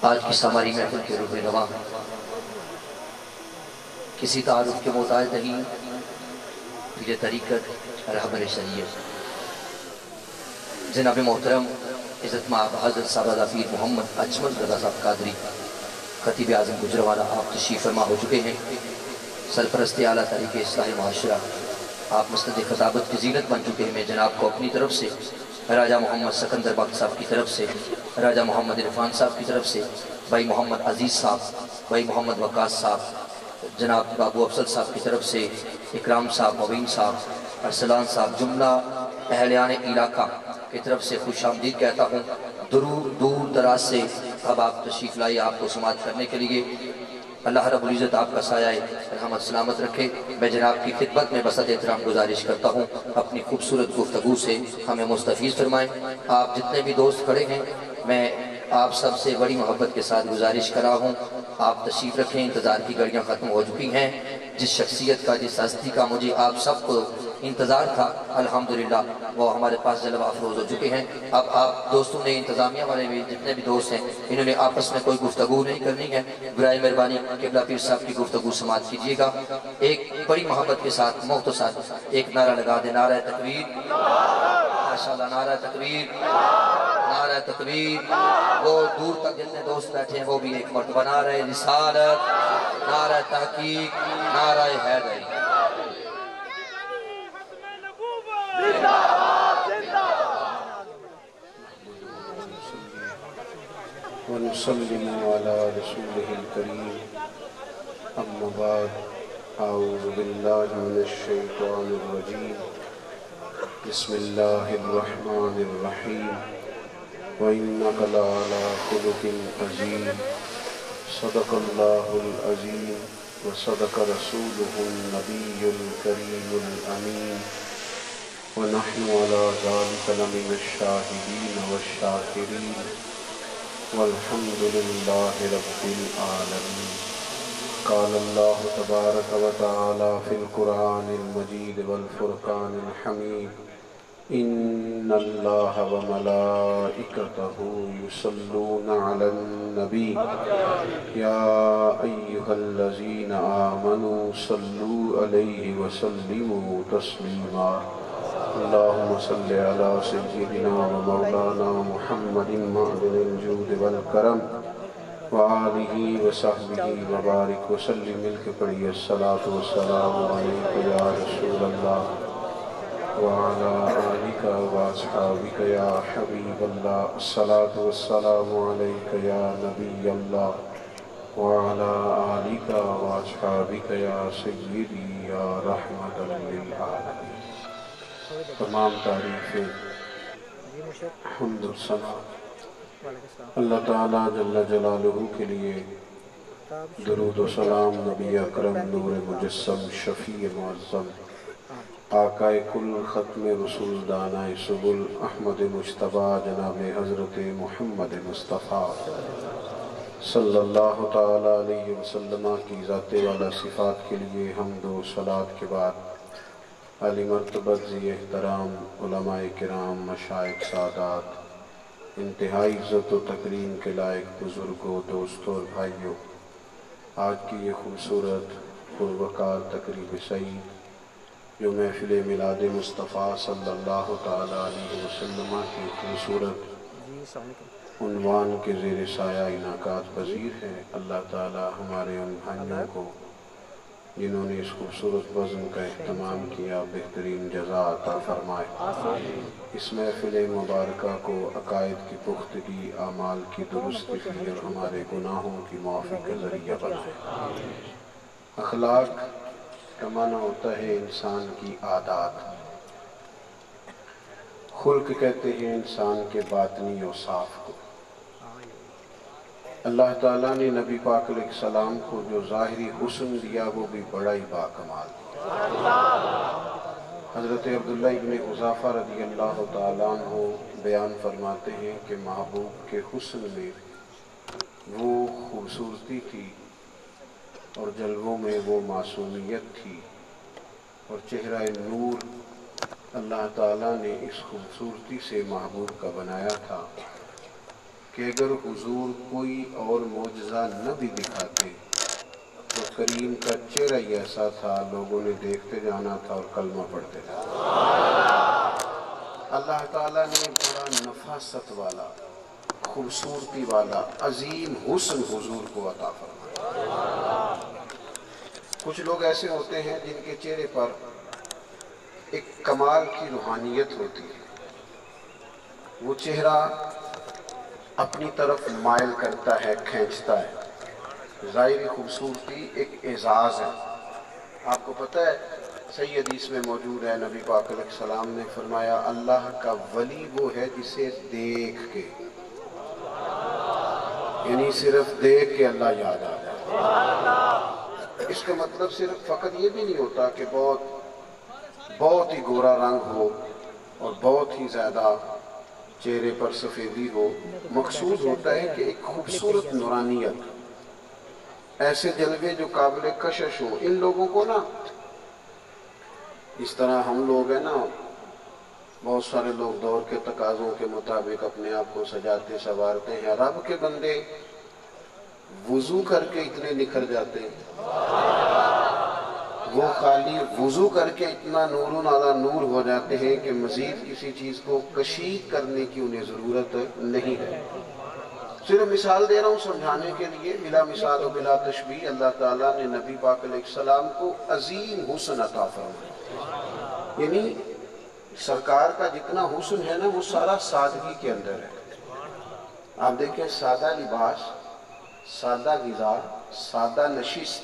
آج کی ہماری محفل کے روح رواں کسی تعارف کے محتاج نہیں، پیر طریقت رہبر شریعت جناب محترم عزت مآب حضرت صاحبزادہ پیر محمد اجمل رضا صاحب قادری خطیب اعظم گجرانوالہ آپ تشریف فرما ہو چکے ہیں۔ سرپرست اعلیٰ طریق اصلاح معاشرہ آپ مسند خطابت کی زینت بن چکے ہیں۔ میں جناب کو اپنی طرف سے راجہ محمد سکندر بخت صاحب کی طرف سے، راجہ محمد عرفان صاحب کی طرف سے، بھائی محمد عزیز صاحب، بھائی محمد وقاص صاحب، جناب بابو افضل صاحب کی طرف سے، اکرام صاحب، مبین صاحب، ارسلان صاحب، جملہ اہلیان علاقہ کی طرف سے خوش آمدید کہتا ہوں۔ دور دراز سے اب آپ تشریف لائے آپ کو سماعت کرنے کے لیے۔ اللہ رب العزت آپ کا سایہ رحمت سلامت رکھے۔ میں جناب کی خدمت میں بسط احترام گزارش کرتا ہوں اپنی خوبصورت گفتگو سے ہمیں مستفیض فرمائیں۔ آپ جتنے بھی دوست کھڑے ہیں میں آپ سب سے بڑی محبت کے ساتھ گزارش کرا ہوں آپ تشریف رکھیں۔ انتظار کی گھڑیاں ختم ہو چکی ہیں۔ جس شخصیت کا، جس ہستی کا مجھے آپ سب کو انتظار تھا الحمدللہ وہ ہمارے پاس جلوہ افروز ہو چکے ہیں۔ اب آپ دوستوں نے، انتظامیہ والے بھی جتنے بھی دوست ہیں، انہوں نے آپس میں کوئی گفتگو نہیں کرنی ہے۔ برائے مہربانی قبلہ پیر صاحب کی گفتگو سماعت کیجئے گا۔ ایک بڑی محبت کے ساتھ مختصر ایک نعرہ لگا دے، نعرہ تکبیر، ماشاءاللہ، نعرہ تکبیر، نعرہ تکبیر۔ وہ دور تک جتنے دوست بیٹھے ہیں وہ بھی ایک مرتبہ نعرہ رسالت، نعرہ تحقیق، نعرہ حیدری۔ ونسلم على رسوله الكريم اما بعد اعوذ باللہ من الشیطان الرجیم بسم اللہ الرحمن الرحیم وَإِنَّكَ لَعَلَىٰ خُلُقٍ عَظِيمٍ صدق اللہ العظیم وصدق رسولہ النبی الکریم الامین ونحن على ذلك لمن الشاہدین والشاکرین والحمد للہ رب العالمین۔ قال اللہ تبارک و تعالی فی القرآن المجید والفرقان الحمید ان اللہ وملائکتہ یصلون علی النبی یا ایہا الذین آمنوا صلوا علیہ وسلموا تسلیما۔ اللہم صلی علی سیدنا و مولانا محمد معدن الجود والکرم وآلہ وصحبہ وبارک وسلم۔ مل کے پڑھی الصلاة والسلام علیکہ یا رسول اللہ وعلا آلک واصحابک یا حبیب اللہ۔ الصلاة والسلام علیکہ یا نبی اللہ وعلا آلک واصحابک یا سیدی یا رحمت للعالمین۔ تمام تعریفیں، حمد و ثنا اللہ تعالیٰ جل جلالہ کے لیے، درود و سلام نبی اکرم نور مجسم شفیع معظم آقا کل ختم رسول دانہ سبل احمد مجتبیٰ جناب حضرت محمد مصطفیٰ صلی اللہ تعالیٰ علیہ وسلم کی ذات والا صفات کے لیے حمد و صلاۃ کے بعد علی مرتبت ذی احترام علماء کرام، مشائخ، سادات، انتہائی عزت و تکریم کے لائق بزرگوں، دوستوں اور بھائیوں، آج کی یہ خوبصورت پروقار تقریب سعید جو محفل میلاد مصطفیٰ صلی اللہ تعالیٰ علیہ وسلم کی خوبصورت عنوان کے زیر سایہ انعقاد پذیر ہے، اللہ تعالیٰ ہمارے ان بھائیوں کو جنہوں نے اس خوبصورت بزم کا اہتمام کیا بہترین جزا عطا فرمائے۔ اس محفل مبارکہ کو عقائد کی پختگی، اعمال کی درستی اور ہمارے گناہوں کی معافی کا ذریعہ بنائے۔ اخلاق کا معنی ہوتا ہے انسان کی عادات، خلق کہتے ہیں انسان کے باطنی اوصاف کو۔ اللہ تعالیٰ نے نبی پاک علیہ السلام کو جو ظاہری حسن دیا وہ بھی بڑا ہی باکمال دیا۔ حضرت عبداللہ ابن حذافہ رضی اللہ تعالیٰ عنہ بیان فرماتے ہیں کہ محبوب کے حسن میں وہ خوبصورتی تھی اور جلووں میں وہ معصومیت تھی اور چہرہ نور اللہ تعالیٰ نے اس خوبصورتی سے محبوب کا بنایا تھا کہ اگر حضور کوئی اور معجزہ نہ بھی دکھاتے تو کریم کا چہرہ ہی ایسا تھا، لوگوں نے دیکھتے جانا تھا اور کلمہ پڑھتے جانا۔ اللہ تعالیٰ نے بڑا نفاست والا، خوبصورتی والا، عظیم حسن حضور کو عطا فرمایا۔ کچھ لوگ ایسے ہوتے ہیں جن کے چہرے پر ایک کمال کی روحانیت ہوتی ہے، وہ چہرہ اپنی طرف مائل کرتا ہے، کھینچتا ہے، ظاہری خوبصورتی ایک اعزاز ہے۔ آپ کو پتہ ہے صحیح حدیث میں موجود ہے، نبی پاک علیہ السلام نے فرمایا اللہ کا ولی وہ ہے جسے دیکھ کے، یعنی صرف دیکھ کے اللہ یاد آ جائے۔ اس کا مطلب صرف فقط یہ بھی نہیں ہوتا کہ بہت ہی گورا رنگ ہو اور بہت ہی زیادہ چہرے پر سفیدی ہو، مقصود ہوتا ہے کہ ایک خوبصورت نورانیت، ایسے جلوے جو قابل کشش ہو۔ ان لوگوں کو نا، اس طرح ہم لوگ ہیں نا، بہت سارے لوگ دور کے تقاضوں کے مطابق اپنے آپ کو سجاتے سنوارتے ہیں، رب کے بندے وضو کر کے اتنے نکھر جاتے ہیں، وہ خالی وضو کر کے اتنا نورون علی نور ہو جاتے ہیں کہ مزید کسی چیز کو کشید کرنے کی انہیں ضرورت نہیں ہے۔ صرف مثال دے رہا ہوں سمجھانے کے لیے، بلا مثال و بلا تشبیہ اللہ تعالیٰ نے نبی پاک علیہ السلام کو عظیم حسن عطا فرمایا، یعنی سرکار کا جتنا حسن ہے نا وہ سارا سادگی کے اندر ہے۔ آپ دیکھیں سادہ لباس، سادہ غذا، سادہ نشست،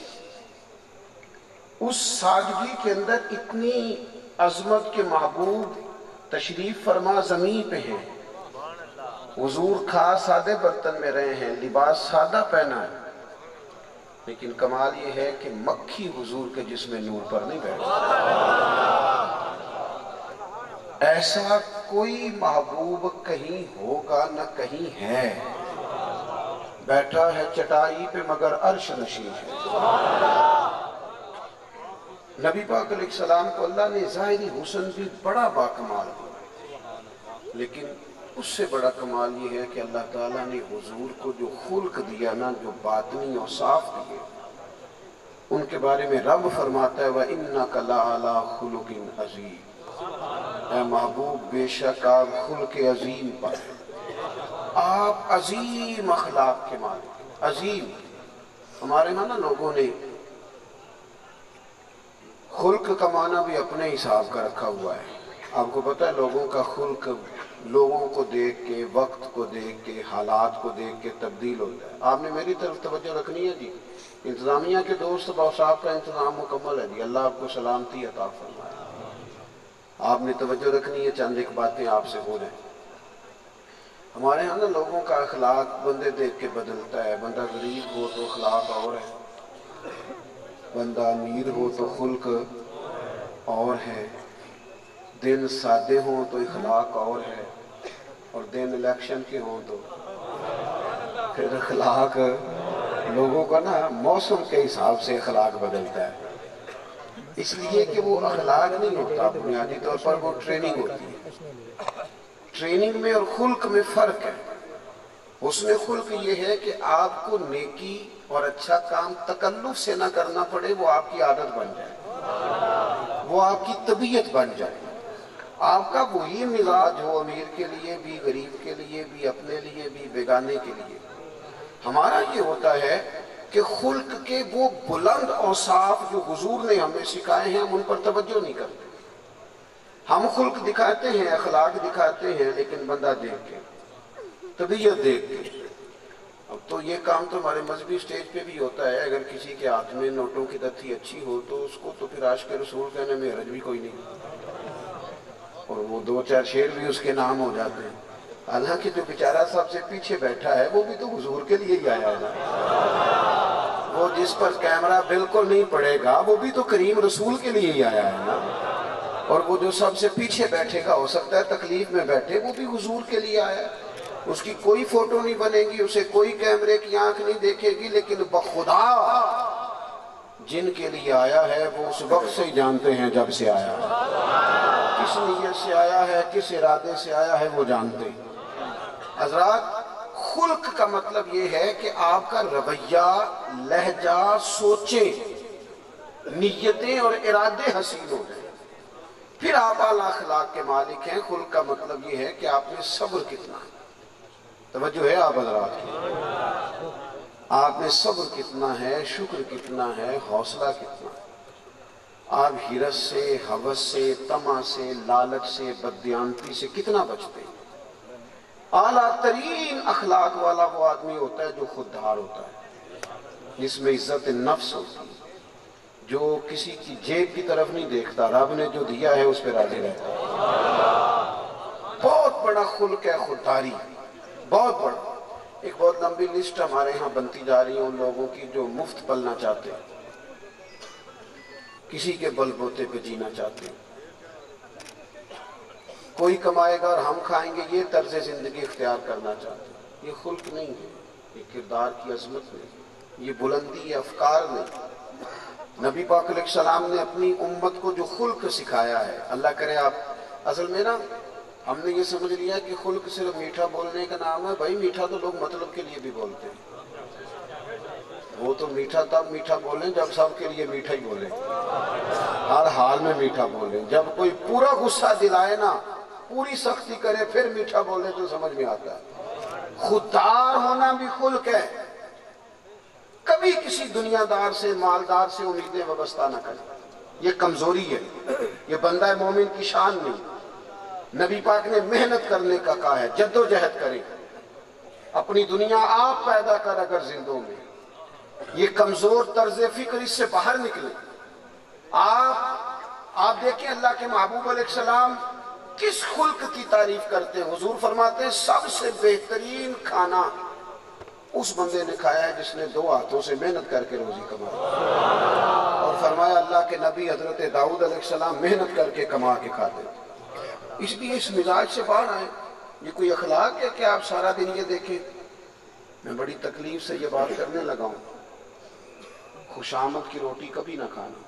اس سادگی کے اندر اتنی عظمت کے محبوب تشریف فرما زمین پہ ہیں۔ حضور کھا سادے برتن میں رہے ہیں، لباس سادہ پہنا ہے، لیکن کمال یہ ہے کہ مکھی حضور کے جسم نور پر نہیں بیٹھتی۔ ایسا کوئی محبوب کہیں ہوگا نہ کہیں ہے، بیٹھا ہے چٹائی پہ مگر عرش نشین ہے۔ نبی پاک علیہ السلام کو اللہ نے ظاہری حسن بھی بڑا باکمال دیا، لیکن اس سے بڑا کمال یہ ہے کہ اللہ تعالیٰ نے حضور کو جو خلق دیا نا، جو باطنی اور صاف دیے، ان کے بارے میں رب فرماتا ہے وَإِنَّكَ لَعَلَىٰ خُلُقٍ عَظِيمٍ، اے محبوب بے شک آپ خلق عظیم پر، آپ عظیم اخلاق کے مالک، عظیم۔ ہمارے ہاں نا لوگوں نے خلق کا معنی بھی اپنے حساب کا رکھا ہوا ہے۔ آپ کو پتہ ہے لوگوں کا خلق لوگوں کو دیکھ کے، وقت کو دیکھ کے، حالات کو دیکھ کے تبدیل ہوتا ہے۔ آپ نے میری طرف توجہ رکھنی ہے جی، انتظامیہ کے دوست صاحب کا انتظام مکمل ہے جی، اللہ آپ کو سلامتی عطا فرمائے۔ آپ نے توجہ رکھنی ہے، چند ایک باتیں آپ سے ہو جائیں۔ ہمارے ہاں نا لوگوں کا اخلاق بندے دیکھ کے بدلتا ہے، بندہ غریب ہو تو اخلاق اور ہے، بندہ امیر ہو تو خلق اور ہے، دن سادے ہوں تو اخلاق اور ہے، اور دن الیکشن کے ہوں تو پھر اخلاق، لوگوں کا نا موسم کے حساب سے اخلاق بدلتا ہے، اس لیے کہ وہ اخلاق نہیں ہوتا، بنیادی طور پر وہ ٹریننگ ہوتی ہے۔ ٹریننگ میں اور خلق میں فرق ہے۔ حسن خلق یہ ہے کہ آپ کو نیکی اور اچھا کام تکلف سے نہ کرنا پڑے، وہ آپ کی عادت بن جائے، وہ آپ کی طبیعت بن جائے، آپ کا وہی مزاج ہو، امیر کے لیے بھی، غریب کے لیے بھی، اپنے لیے بھی، بیگانے کے لیے۔ ہمارا یہ ہوتا ہے کہ خلق کے وہ بلند اور صاف جو حضور نے ہمیں سکھائے ہیں ہم ان پر توجہ نہیں کرتے۔ ہم خلق دکھاتے ہیں، اخلاق دکھاتے ہیں، لیکن بندہ دیکھ کے، طبیعت دیکھ کے۔ اب تو یہ کام تو ہمارے مذہبی سٹیج پہ بھی ہوتا ہے، اگر کسی کے ہاتھ میں نوٹوں کی دتھی اچھی ہو تو اس کو تو پھر عاشق رسول کہنے میں حرج بھی کوئی نہیں، اور وہ دو چار شعر بھی اس کے نام ہو جاتے ہیں۔ حالانکہ جو بیچارہ سب سے پیچھے بیٹھا ہے وہ بھی تو حضور کے لیے ہی آیا ہے نا، وہ جس پر کیمرہ بالکل نہیں پڑے گا وہ بھی تو کریم رسول کے لیے ہی آیا ہے نا، اور وہ جو سب سے پیچھے بیٹھے گا، ہو سکتا ہے تکلیف میں بیٹھے، وہ بھی حضور کے لیے آیا ہے۔ اس کی کوئی فوٹو نہیں بنے گی، اسے کوئی کیمرے کی آنکھ نہیں دیکھے گی، لیکن بخدا جن کے لیے آیا ہے وہ اس وقت سے ہی جانتے ہیں جب سے آیا ہے، کس نیت سے آیا ہے، کس ارادے سے آیا ہے وہ جانتے ہیں۔ حضرات خلق کا مطلب یہ ہے کہ آپ کا رویہ، لہجہ، سوچیں، نیتیں اور ارادے حاصل ہو جائیں، پھر آپ اعلیٰ اخلاق کے مالک ہیں۔ خلق کا مطلب یہ ہے کہ آپ میں صبر کتنا ہے، توجہ ہے آپ حضرات کی، آپ میں صبر کتنا ہے، شکر کتنا ہے، حوصلہ کتنا ہے، آپ حرص سے، ہوس سے، طمع سے، لالچ سے، بددیانتی سے کتنا بچتے ہیں۔ اعلیٰ ترین اخلاق والا وہ آدمی ہوتا ہے جو خوددار ہوتا ہے، جس میں عزت نفس ہوتی ہے، جو کسی کی جیب کی طرف نہیں دیکھتا، رب نے جو دیا ہے اس پہ راضی رہتا ہے۔ بہت بڑا خلق ہے خودداری، بہت بڑا۔ ایک بہت لمبی لسٹ ہمارے ہاں بنتی جا رہی ہے ان لوگوں کی جو مفت پلنا چاہتے ہیں، کسی کے بل بوتے پہ جینا چاہتے ہیں، کوئی کمائے گا اور ہم کھائیں گے، یہ طرز زندگی اختیار کرنا چاہتے ہیں۔ یہ خلق نہیں ہے، یہ کردار کی عظمت نہیں، یہ بلندی، یہ افکار نہیں۔ نبی پاک علیہ السلام نے اپنی امت کو جو خلق سکھایا ہے، اللہ کرے آپ، اصل میں نا ہم نے یہ سمجھ لیا کہ خلق صرف میٹھا بولنے کا نام ہے۔ بھائی میٹھا تو لوگ مطلب کے لیے بھی بولتے ہیں، وہ تو میٹھا تب میٹھا بولیں جب سب کے لیے میٹھا ہی بولیں، ہر حال میں میٹھا بولیں۔ جب کوئی پورا غصہ دلائے نا، پوری سختی کرے، پھر میٹھا بولے تو سمجھ میں آتا ہے۔ خوددار ہونا بھی خلق ہے۔ کبھی کسی دنیا دار سے، مالدار سے امیدیں وابستہ نہ کریں، یہ کمزوری ہے، یہ بندہ مومن کی شان نہیں۔ نبی پاک نے محنت کرنے کا کہا ہے، جد و جہد کریں، اپنی دنیا آپ پیدا کر اگر زندوں میں۔ یہ کمزور طرز فکر اس سے باہر نکلے۔ آپ دیکھیں اللہ کے محبوب علیہ السلام کس خلق کی تعریف کرتے ہیں۔ حضور فرماتے ہیں سب سے بہترین کھانا اس بندے نے کھایا ہے جس نے 2 ہاتھوں سے محنت کر کے روزی کمائی، اور فرمایا اللہ کے نبی حضرت داؤد علیہ السلام محنت کر کے کما کے کھاتے ہیں۔ اس لیے اس مزاج سے باہر آئیں۔ یہ کوئی اخلاق ہے کہ آپ سارا دن یہ دیکھیں؟ میں بڑی تکلیف سے یہ بات کرنے لگا ہوں، خوشامد کی روٹی کبھی نہ کھانا،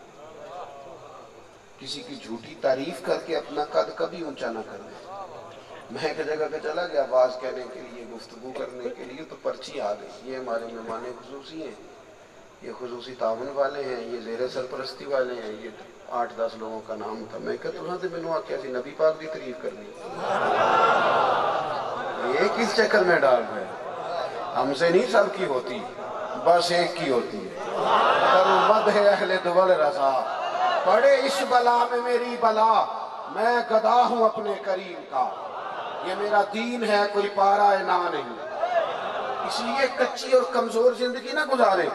کسی کی جھوٹی تعریف کر کے اپنا قد کبھی اونچا نہ کرنا۔ میں ایک جگہ پہ چلا گیا آواز کہنے کے لیے، گفتگو کرنے کے لیے، تو پرچی آ گئی، یہ ہمارے مہمان خصوصی ہیں، یہ خصوصی تعاون والے ہیں، یہ زیر سرپرستی والے ہیں، یہ 8-10 لوگوں کا نام تھا۔ میں کہتا ہوں تو میں آ سی نبی پاک کی تعریف کرنی، یہ کس چکر میں ڈال رہے ہیں؟ ہم سے نہیں سب کی ہوتی، بس ایک کی ہوتی ہے۔ کرو مدح اہل دول رضا، پڑے اس بلا میں میری بلا، میں گدا ہوں اپنے کریم کا، یہ میرا دین ہے کوئی پارا انا نہیں۔ اس لیے کچی اور کمزور زندگی نہ گزارے،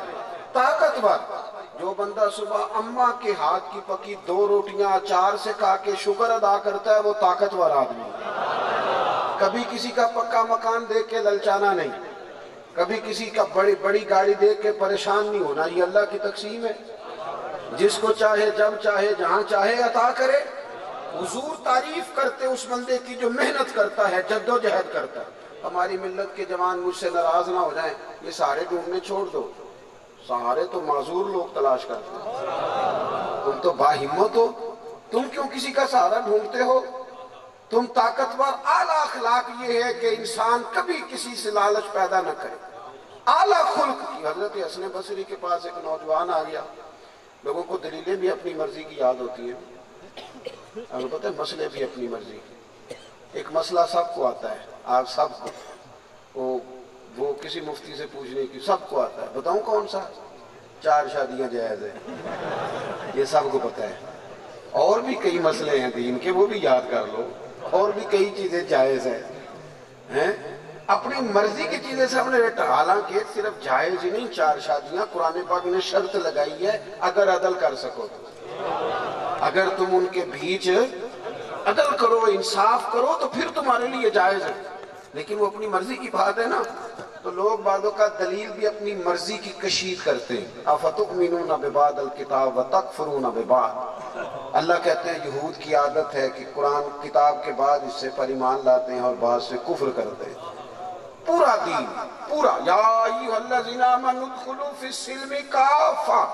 طاقتور۔ جو بندہ صبح اماں کے ہاتھ کی پکی 2 روٹیاں اچار سے کھا کے شکر ادا کرتا ہے، وہ طاقتور آدمی۔ کبھی کسی کا پکا مکان دیکھ کے للچانا نہیں، کبھی کسی کا بڑی گاڑی دیکھ کے پریشان نہیں ہونا، یہ اللہ کی تقسیم ہے، جس کو چاہے جب چاہے جہاں چاہے عطا کرے۔ حضور تعریف کرتے اس بندے کی جو محنت کرتا ہے، جد و جہد کرتا ہے۔ ہماری ملت کے جوان مجھ سے ناراض نہ ہو جائیں، یہ سارے ڈھونڈنے چھوڑ دو، سارے تو معذور لوگ تلاش کرتے ہیں، تم تو باہمت ہو، تم کیوں کسی کا سہارا ڈھونڈتے ہو؟ تم طاقتور۔ اعلیٰ اخلاق یہ ہے کہ انسان کبھی کسی سے لالچ پیدا نہ کرے۔ اعلیٰ خلق کی حضرت حسن بصری کے پاس ایک نوجوان آ گیا، لوگوں کو دلیلیں بھی اپنی مرضی کی یاد ہوتی ہیں، اور پتہ ہے مسئلے بھی اپنی مرضی کی۔ ایک مسئلہ سب کو آتا ہے، آپ سب کو، وہ کسی مفتی سے پوچھنے کی، سب کو آتا ہے، بتاؤں کون سا؟ 4 شادیاں جائز ہیں، یہ سب کو پتہ ہے۔ اور بھی کئی مسئلے ہیں دین کے، وہ بھی یاد کر لو، اور بھی کئی چیزیں جائز ہیں۔ اپنی مرضی کی چیزیں سب نے رٹا، حالانکہ صرف جائز ہی نہیں، 4 شادیاں قرآن پاک نے شرط لگائی ہے، اگر عدل کر سکو تو، اگر تم ان کے بیچ عدل کرو، انصاف کرو تو پھر تمہارے لیے جائز ہے۔ لیکن وہ اپنی مرضی کی بات ہے نا، تو لوگ بعضوں کا دلیل بھی اپنی مرضی کی کشید کرتے ہیں۔ افتؤمنون ببعض الکتاب وتکفرون ببعض، اللہ کہتے ہیں یہود کی عادت ہے کہ قرآن کتاب کے بعد اس سے پر ایمان لاتے ہیں اور بعض سے کفر کرتے ہیں۔ پورا دین، پورا، یا ایھا الذین آمنوا ادخلوا فی السلم کافہ،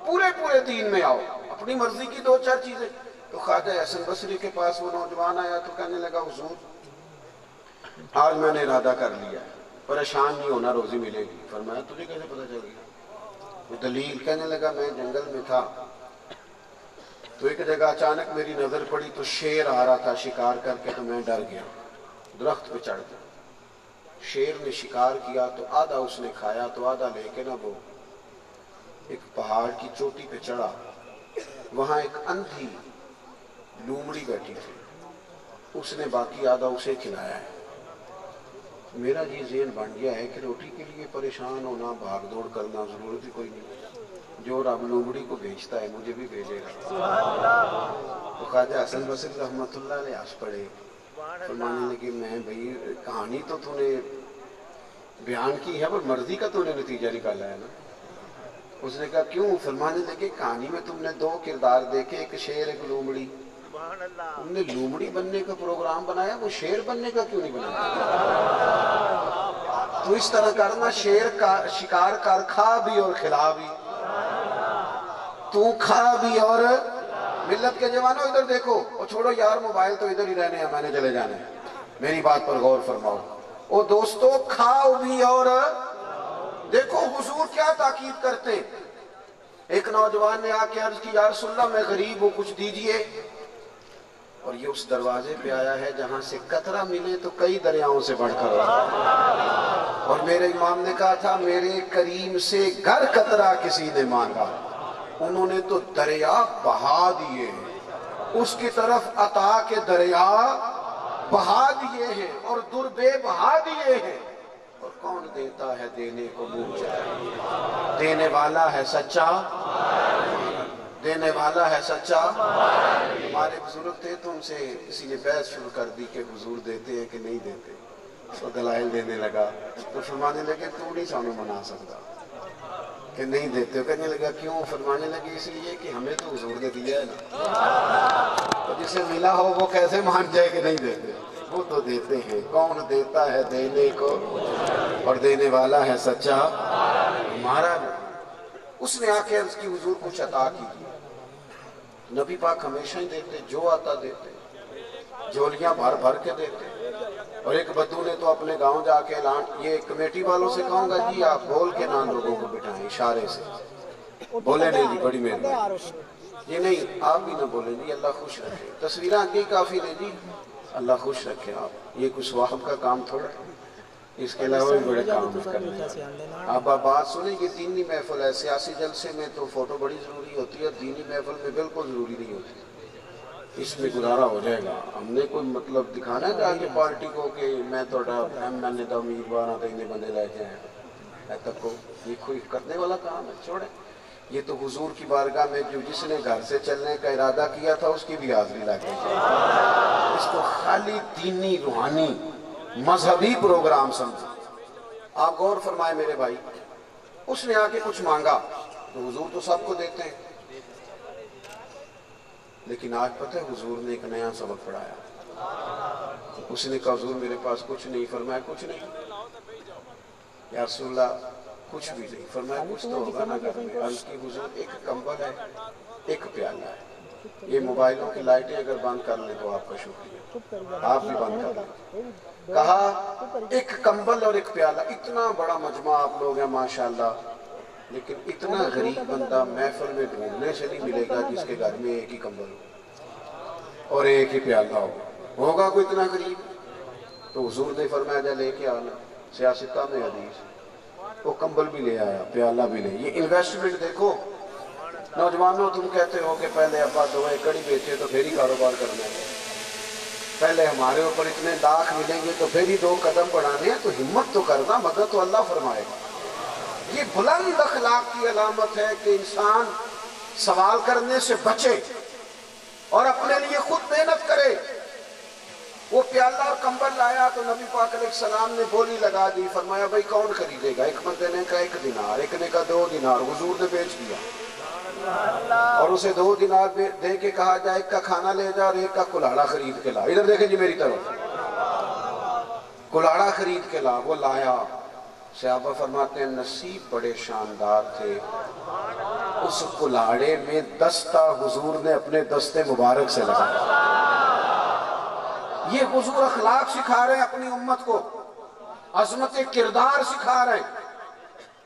پورے دین میں آؤ، اپنی مرضی کی 2-4 چیزیں۔ تو خواجہ حسن بصری کے پاس وہ نوجوان آیا تو کہنے لگا حضور آج میں نے ارادہ کر لیا، پریشان نہیں ہونا، روزی ملے گی۔ فرمایا تجھے کیسے پتہ چل گیا؟ وہ دلیل کہنے لگا میں جنگل میں تھا تو ایک جگہ اچانک میری نظر پڑی تو شیر آ رہا تھا شکار کر کے، تو میں ڈر گیا، درخت پہ چڑھ گیا۔ شیر نے شکار کیا تو آدھا اس نے کھایا تو آدھا لے کے نہ وہ ایک پہاڑ کی چوٹی پہ چڑھا، وہاں ایک اندھی لومڑی بیٹھی تھی، اس نے باقی آدھا اسے کھلایا ہے۔ میرا جی ذہن بن گیا ہے کہ روٹی کے لیے پریشان ہونا، بھاگ دوڑ کرنا ضرورت ہی کوئی نہیں، جو رب لومڑی کو بھیجتا ہے مجھے بھی بھیجے گا۔ تو خواجہ حسن بصری رحمۃ اللہ علیہ آج پڑے، فرمانے لگے میں بھئی کہانی تو تو نے بیان کی ہے پر مرضی کا تو نے نتیجہ نکالا ہے نا۔ اس نے کہا کیوں؟ فرمانے لگے کہانی میں تم نے دو کردار دیکھے، ایک شیر ایک لومڑی، تم نے لومڑی بننے کا پروگرام بنایا، وہ شیر بننے کا کیوں نہیں بنایا؟ تو اس طرح کرنا، شیر کا شکار کر، کھا بھی اور کھلا بھی، تو کھا بھی اور ملت کے جوانوں ادھر دیکھو، اور چھوڑو یار موبائل تو ادھر ہی رہنے ہیں، میں نے چلے جانے ہیں، میری بات پر غور فرماؤ۔ او دوستو کھاؤ بھی اور دیکھو حضور کیا تاکید کرتے۔ ایک نوجوان نے آ کے عرض کی یا رسول اللہ میں غریب ہوں کچھ دیجئے، اور یہ اس دروازے پہ آیا ہے جہاں سے قطرہ ملے تو کئی دریاؤں سے بڑھ کر اور میرے امام نے کہا تھا میرے کریم سے گر قطرہ کسی نے مانگا، انہوں نے تو دریا بہا دیے، اس کی طرف عطا کے دریا بہا دیے ہیں اور دربے بہا دیے ہیں، اور کون دیتا ہے دینے کو منہ چاہے، دینے والا ہے سچا، دینے والا ہے سچا۔ ہمارے بزرگ تھے تو ان سے کسی نے بحث شروع کر دی کہ حضور دیتے ہیں کہ نہیں دیتے، تو دلائل دینے لگا تو فرمانے لگے تو نہیں سانو منا سکتا کہ نہیں دیتے، کہنے لگا کیوں؟ فرمانے لگے اس لیے کہ ہمیں تو حضور نے دیا ہے نا، تو جسے ملا ہو وہ کیسے مان جائے کہ نہیں دیتے، وہ تو دیتے ہیں، کون دیتا ہے دینے کو اور دینے والا ہے سچا ہمارا۔ اس نے آ کے عرض کی حضور کچھ عطا کی، نبی پاک ہمیشہ ہی دیتے، جو آتا دیتے، جولیاں بھر بھر کے دیتے۔ اور ایک بدو نے تو اپنے گاؤں جا کے اعلان، یہ کمیٹی والوں سے کہوں گا جی آپ بول کے نہ لوگوں کو بٹھائیں، اشارے سے بولے نہیں جی بڑی مہربانی، یہ نہیں آپ بھی نہ بولیں جی اللہ خوش رکھے، تصویریں آگے کافی لے جی اللہ خوش رکھے، آپ یہ کچھ واحد کا کام تھوڑا، اس کے علاوہ بھی بڑے کام کرنے ہیں۔ آپ بات سنیں کہ دینی محفل ہے، سیاسی جلسے میں تو فوٹو بڑی ضروری ہوتی ہے، دینی محفل میں بالکل ضروری نہیں ہوتی، اس میں گزارا ہو جائے گا۔ ہم نے کوئی مطلب دکھانا ہے جا پارٹی کو کہ میں توڑا ایم دا امیدوار ہوں تو انہیں بندے لے کے ہیں، اے تک کو یہ کوئی کرنے والا کام ہے، چھوڑیں۔ یہ تو حضور کی بارگاہ میں جو جس نے گھر سے چلنے کا ارادہ کیا تھا اس کی بھی حاضری لگے، اس کو خالی دینی روحانی مذہبی پروگرام سمجھا۔ آپ غور فرمائے میرے بھائی، اس نے آ کے کچھ مانگا تو حضور تو سب کو دیتے ہیں، لیکن آج پتہ ہے حضور نے ایک نیا سبق پڑھایا۔ اس نے کہا حضور میرے پاس کچھ نہیں، فرمایا کچھ نہیں یا رسول اللہ کچھ بھی نہیں، فرمایا کچھ تو ہوگا نا گھر میں، عرض کی حضور ایک کمبل ہے ایک پیالہ ہے، یہ موبائلوں کی لائٹیں اگر بند کر لیں تو آپ کا شکریہ، آپ بھی بند کر لیں۔ کہا ایک کمبل اور ایک پیالہ، اتنا بڑا مجمع آپ لوگ ہیں ماشاءاللہ، لیکن اتنا غریب بندہ محفل میں ڈھونڈنے سے نہیں ملے گا جس کے گھر میں ایک ہی کمبل ہو اور ایک ہی پیالہ ہوگا کوئی اتنا غریب؟ تو حضور نے فرمایا جا لے کے آنا، سیاستہ میں حدیث، وہ کمبل بھی لے آیا پیالہ بھی لے۔ یہ انویسٹمنٹ دیکھو نوجوانوں، تم کہتے ہو کہ پہلے ابا 2 ایکڑ ہی بیچے تو پھر ہی کاروبار کرنا ہے، پہلے ہمارے اوپر اتنے لاکھ ملیں گے تو پھر ہی 2 قدم بڑھانے ہیں، تو ہمت تو کرنا، مدد تو اللہ فرمائے گا۔ یہ بلند اخلاق کی علامت ہے کہ انسان سوال کرنے سے بچے اور اپنے لیے خود محنت کرے۔ وہ پیالہ اور کمبل لایا تو نبی پاک علیہ السلام نے بولی لگا دی، فرمایا بھائی کون خریدے گا؟ ایک بندے نے کہا 1 دینار، ایک نے کہا 2 دینار، حضور نے بیچ دیا اور اسے 2 دینار دے کے کہا جائے ایک کا کھانا لے جا اور ایک کا کلاڑا خرید کے لا۔ ادھر دیکھیں جی میری طرف، کلاڑا خرید کے لا، وہ لایا۔ صحابہ فرماتے ہیں نصیب بڑے شاندار تھے، اس کلاڑے میں دستہ حضور نے اپنے دستے مبارک سے لگایا۔ یہ حضور اخلاق سکھا رہے ہیں اپنی امت کو۔ عظمت کردار سکھا رہے ہیں۔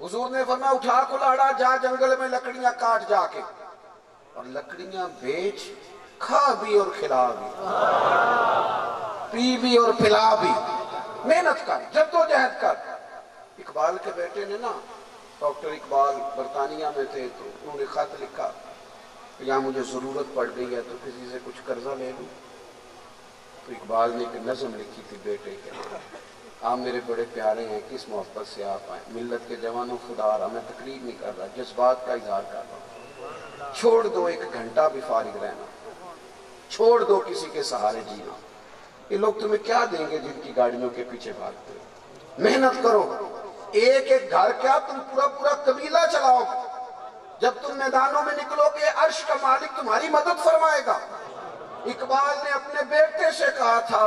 حضور نے فرمایا اٹھا کلاڑا جا جنگل میں لکڑیاں کاٹ جا کے اور لکڑیاں بیچ، کھا بھی اور کھلا بھی، پی بھی اور پلا بھی، محنت کر، جدوجہد کر۔ اقبال کے بیٹے نے نا، ڈاکٹر اقبال برطانیہ میں تھے، تو انہوں نے خط لکھا کہ یہاں مجھے ضرورت پڑ گئی ہے تو کسی سے کچھ قرضہ لے لوں۔ تو اقبال نے ایک نظم لکھی تھی بیٹے کے لیے، آپ میرے بڑے پیارے ہیں، کس محبت سے آپ آئیں، ملت کے جوانوں خدا رہا، میں تقریر نہیں کر رہا، جذبات کا اظہار کر رہا ہوں۔ چھوڑ دو ایک گھنٹہ بھی فارغ رہنا، چھوڑ دو کسی کے سہارے جینا۔ یہ لوگ تمہیں کیا دیں گے جن کی گاڑیوں کے پیچھے بھاگتے ہو؟ محنت کرو، ایک ایک گھر کیا تم پورا پورا قبیلہ چلاؤ۔ جب تم میدانوں میں نکلو گے عرش کا مالک تمہاری مدد فرمائے گا۔ اقبال نے اپنے بیٹے سے کہا تھا،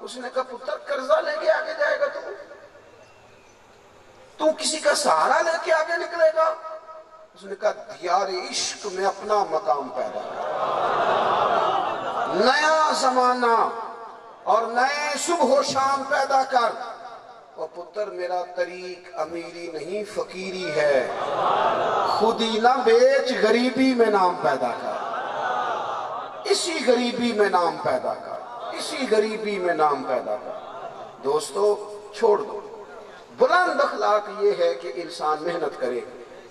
اس نے کہا پتر قرضہ لے کے آگے جائے گا تو کسی کا سہارا لے کے آگے نکلے گا؟ اس نے کہا دیار عشق میں اپنا مقام پیدا کر، نیا زمانہ اور نئے صبح و شام پیدا کر۔ اور پتر میرا طریق امیری نہیں فقیری ہے، خودی نہ بیچ غریبی میں نام پیدا کر، اسی غریبی میں نام پیدا کر، اسی غریبی میں نام پیدا کر۔ دوستو چھوڑ دو، بلند اخلاق یہ ہے کہ انسان محنت کرے۔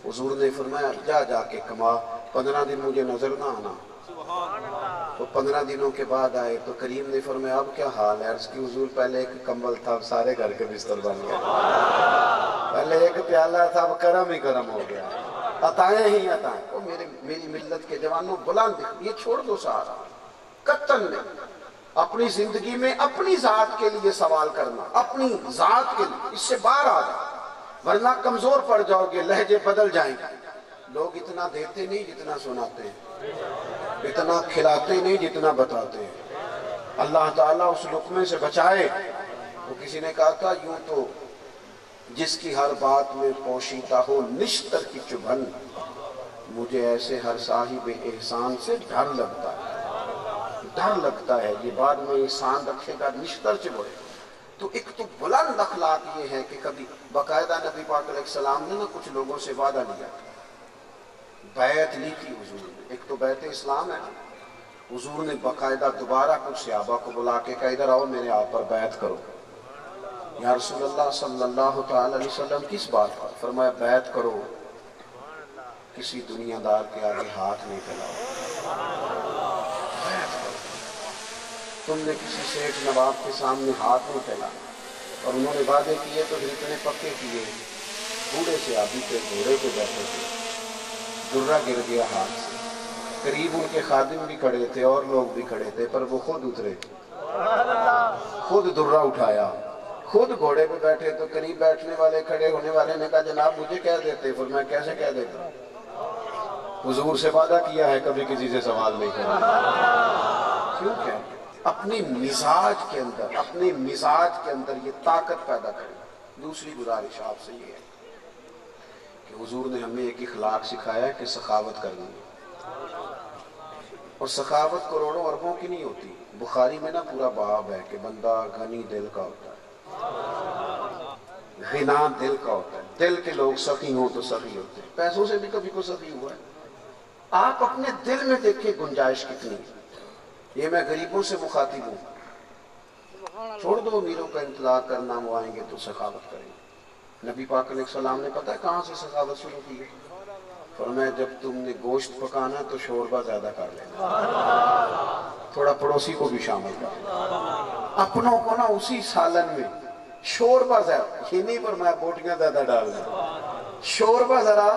حضور نے فرمایا جا جا کے کما، 15 دن مجھے نظر نہ آنا۔ تو 15 دنوں کے بعد آئے تو کریم نے فرمایا اب کیا حال ہے؟ عرض کی حضور پہلے ایک کمبل تھا اب سارے گھر کے بستر بن گیا، پہلے ایک پیالہ تھا اب کرم ہی کرم ہو گیا، عطائیں ہی عطائیں۔ وہ میری ملت کے جوانوں بلند، یہ چھوڑ دو سہارا، قطن نہیں۔ اپنی زندگی میں اپنی ذات کے لیے سوال کرنا، اپنی ذات کے لیے، اس سے باہر آ جاؤ ورنہ کمزور پڑ جاؤ گے، لہجے بدل جائیں گے۔ لوگ اتنا دیتے نہیں جتنا سناتے ہیں، اتنا کھلاتے نہیں جتنا بتاتے ہیں۔ اللہ تعالیٰ اس لقمے سے بچائے۔ وہ کسی نے کہا تھا یوں تو جس کی ہر بات میں پوشیدہ ہو نشتر کی چبھن، مجھے ایسے ہر صاحب احسان سے ڈر لگتا ہے، ڈر لگتا ہے یہ بعد میں احسان رکھے گا نشتر چبھے۔ تو ایک تو بلند اخلاق یہ ہے کہ کبھی باقاعدہ نبی پاک علیہ السلام نے نا کچھ لوگوں سے وعدہ لیا، بیعت لی تھی حضور نے۔ ایک تو بیعت اسلام ہے، حضور نے باقاعدہ دوبارہ کچھ صحابہ کو بلا کے کہا ادھر آؤ میرے آپ پر بیعت کرو۔ یا رسول اللہ صلی اللہ تعالی علیہ وسلم کس بات پر؟ فرمایا بیعت کرو، کسی دنیا دار کے آگے ہاتھ نہیں پھیلاؤ، بیعت کرو۔ تم نے کسی سیٹھ نواب کے سامنے ہاتھ نہیں پھیلانا۔ اور انہوں نے وعدے کیے تو پھر اتنے پکے کیے، بوڑھے سے آبی کے گھوڑے پہ بیٹھے تھے، درہ گر گیا ہاتھ سے، قریب ان کے خادم بھی کھڑے تھے اور لوگ بھی کھڑے تھے، پر وہ خود اترے، خود درہ اٹھایا، خود گھوڑے پہ بیٹھے۔ تو قریب بیٹھنے والے کھڑے ہونے والے نے کہا جناب مجھے کہہ دیتے، فرمایا کیسے کہہ دیتا؟ حضور سے وعدہ کیا ہے کبھی کسی سے سوال نہیں کرنا۔ کیوں کہ اپنی مزاج کے اندر، اپنی مزاج کے اندر یہ طاقت پیدا کریں۔ دوسری گزارش آپ سے یہ ہے کہ حضور نے ہمیں ایک اخلاق سکھایا ہے کہ سخاوت کرنی ہے، اور سخاوت کروڑوں اربوں کی نہیں ہوتی۔ بخاری میں نا پورا باب ہے کہ بندہ غنی دل کا ہوتا ہے، غنا دل کا ہوتا ہے، دل کے لوگ سخی ہوں تو سخی ہوتے ہیں۔ پیسوں سے بھی کبھی کوئی سخی ہوا ہے؟ آپ اپنے دل میں دیکھیں گنجائش کتنی ہے۔ یہ میں غریبوں سے مخاطب ہوں، چھوڑ دو امیروں کا انتظار کرنا، وہ آئیں گے تو سخاوت کریں گے۔ نبی پاک علیہ السلام نے پتہ ہے کہاں سے سخاوت شروع کی ہے؟ فرمایا جب تم نے گوشت پکانا تو شوربہ زیادہ کر لینا، تھوڑا پڑوسی کو بھی شامل کر لینا، اپنوں کو نا اسی سالن میں شوربہ زیادہ، یہ نہیں فرمایا بوٹیاں زیادہ ڈال دیں، شوربہ ذرا۔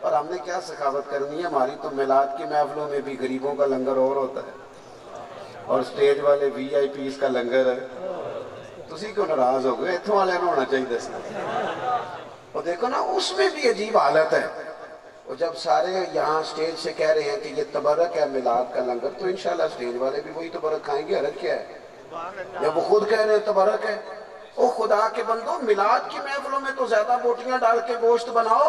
اور ہم نے کیا سخاوت کرنی ہے؟ ہماری تو میلاد کی محفلوں میں بھی غریبوں کا لنگر اور ہوتا ہے اور سٹیج والے وی آئی پیز کا لنگر ہے۔ تسی کیوں ناراض ہو گئے؟ اتھوں والے نہ ہونا چاہیے دسنا۔ اور دیکھو نا اس میں بھی عجیب حالت ہے، اور جب سارے یہاں سٹیج سے کہہ رہے ہیں کہ یہ تبرک ہے میلاد کا لنگر، تو انشاءاللہ سٹیج والے بھی وہی تبرک کھائیں گے، حرج کیا ہے؟ جب وہ خود کہہ رہے ہیں تبرک ہے۔ او خدا کے بندو، میلاد کی محفلوں میں تو زیادہ بوٹیاں ڈال کے گوشت بناؤ۔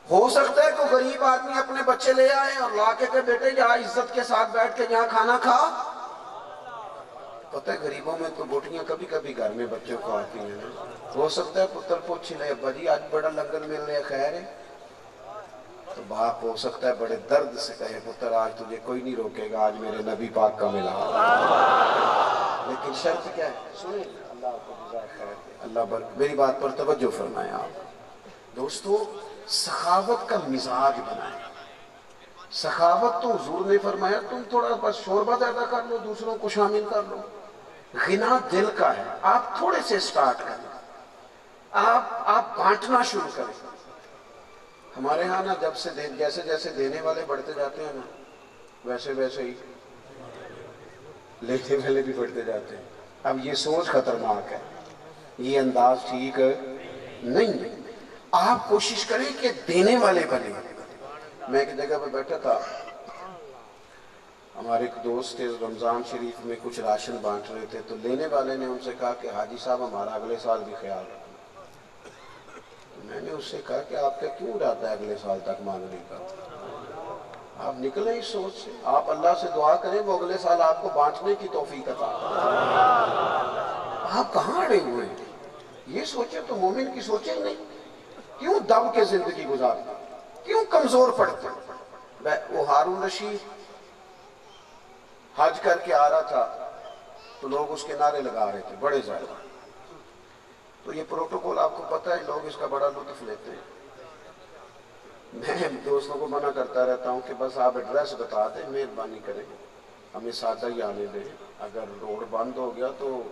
ہو سکتا ہے کوئی غریب آدمی اپنے بچے لے آئے اور لا کے بیٹے یہاں عزت کے ساتھ بیٹھ کے یہاں کھانا کھا، پتہ ہے غریبوں میں تو بوٹیاں کبھی کبھی گھر میں بچوں کو آتی ہیں نا. ہو سکتا ہے پتر پوچھ لے ابا جی آج بڑا لنگر مل رہا ہے خیر ہے. تو باپ ہو سکتا ہے بڑے درد سے کہے پتر آج تجھے کوئی نہیں روکے گا آج میرے نبی پاک کا ملا. لیکن شرط کیا ہے؟ سنیں اللہ آپ کو جزائے خیر دے. اللہ میری بات پر توجہ فرمائیں. آپ دوستو سخاوت کا مزاج بنائیں. سخاوت تو حضور نے فرمایا تم تھوڑا بس شوربہ زیادہ کر لو دوسروں کو شامل کر لو. غنا دل کا ہے. آپ تھوڑے سے سٹارٹ کریں. آپ بانٹنا شروع کریں. ہمارے ہاں نا جب سے جیسے جیسے دینے والے بڑھتے جاتے ہیں نا ویسے ویسے ہی لینے والے بھی بڑھتے جاتے ہیں. اب یہ سوچ خطرناک ہے. یہ انداز ٹھیک نہیں ہے. آپ کوشش کریں کہ دینے والے بنے. میں ایک جگہ پہ بیٹھا تھا. ہمارے ایک دوست تھے رمضان شریف میں کچھ راشن بانٹ رہے تھے تو لینے والے نے ان سے کہا کہ حاجی صاحب ہمارا اگلے سال بھی خیال رکھنا. میں نے اس سے کہا کہ آپ کا کیوں ارادہ ہے اگلے سال تک مانگنے کا؟ آپ نکلیں اس سوچ سے. آپ اللہ سے دعا کریں وہ اگلے سال آپ کو بانٹنے کی توفیق عطا کرے. آپ کہاں اڑے ہوئے ہیں؟ یہ سوچیں تو مومن کی سوچیں نہیں. کیوں دب کے زندگی گزارنا؟ کیوں کمزور پڑتے؟ وہ ہارون رشید حج کر کے آ رہا تھا تو لوگ اس کے نعرے لگا رہے تھے بڑے زیادہ. تو یہ پروٹوکول آپ کو پتہ ہے لوگ اس کا بڑا لطف لیتے ہیں. میں دوستوں کو منع کرتا رہتا ہوں کہ بس آپ ایڈریس بتا دیں مہربانی کریں ہمیں سادہ ہی آنے دیں. اگر روڈ بند ہو گیا تو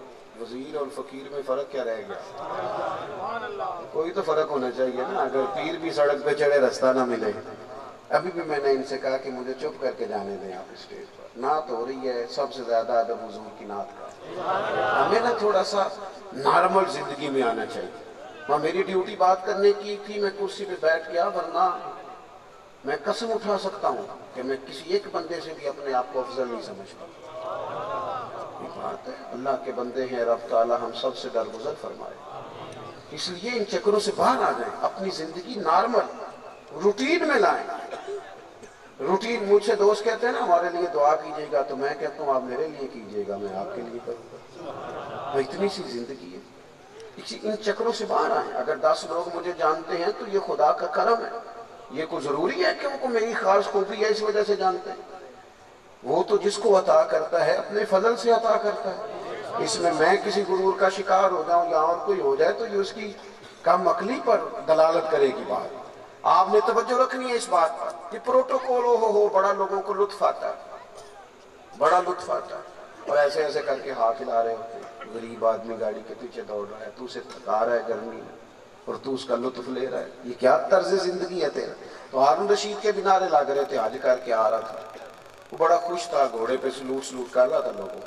وزیر اور فقیر میں فرق کیا رہ گیا؟ کوئی تو فرق ہونا چاہیے نا. اگر پیر بھی سڑک پہ چڑھے رستہ نہ ملے. ابھی بھی میں نے ان سے کہا کہ مجھے چپ کر کے جانے دیں. آپ اسٹیج پر نعت ہو رہی ہے سب سے زیادہ ادب حضور کی نعت کا. ہمیں نا تھوڑا سا نارمل زندگی میں آنا چاہیے. وہاں میری ڈیوٹی بات کرنے کی تھی میں کرسی پہ بیٹھ گیا ورنہ میں قسم اٹھا سکتا ہوں کہ میں کسی ایک بندے سے بھی اپنے آپ کو افضل نہیں سمجھتا. یہ بات ہے اللہ کے بندے ہیں. رب تعالی ہم سب سے درگزر فرمائے. اس لیے ان چکروں سے باہر آ جائیں. اپنی زندگی نارمل روٹین میں لائیں. روٹین مجھ سے دوست کہتے ہیں نا ہمارے لیے دعا کیجیے گا تو میں کہتا ہوں آپ میرے لیے کیجیے گا میں آپ کے لیے کروں گا. اتنی سی زندگی ہے. ان چکروں سے باہر آئیں. اگر 10 لوگ مجھے جانتے ہیں تو یہ خدا کا کرم ہے. یہ کوئی ضروری ہے کہ ان کو میری خاص خوبی ہے اس وجہ سے جانتے ہیں. وہ تو جس کو عطا کرتا ہے اپنے فضل سے عطا کرتا ہے. اس میں کسی غرور کا شکار ہو جاؤں یا اور کوئی ہو جائے تو یہ اس کی کم عقلی پر دلالت کرے گی بات. آپ نے توجہ رکھنی ہے اس بات پر. یہ پروٹوکول ہو بڑا لوگوں کو لطف آتا ہے. بڑا لطف آتا ہے. اور ایسے ایسے کر کے ہاتھ ہلا رہے ہوتے ہیں. غریب آدمی گاڑی کے پیچھے دوڑ رہا ہے تو اسے تھکا رہا ہے گرمی میں اور تو اس کا لطف لے رہا ہے. یہ کیا طرز زندگی ہے تیرا؟ تو ہارون رشید کے بھی نعرے لگ رہے تھے. حج کر کے آ رہا تھا وہ بڑا خوش تھا گھوڑے پہ سلوٹ کر رہا تھا لوگوں.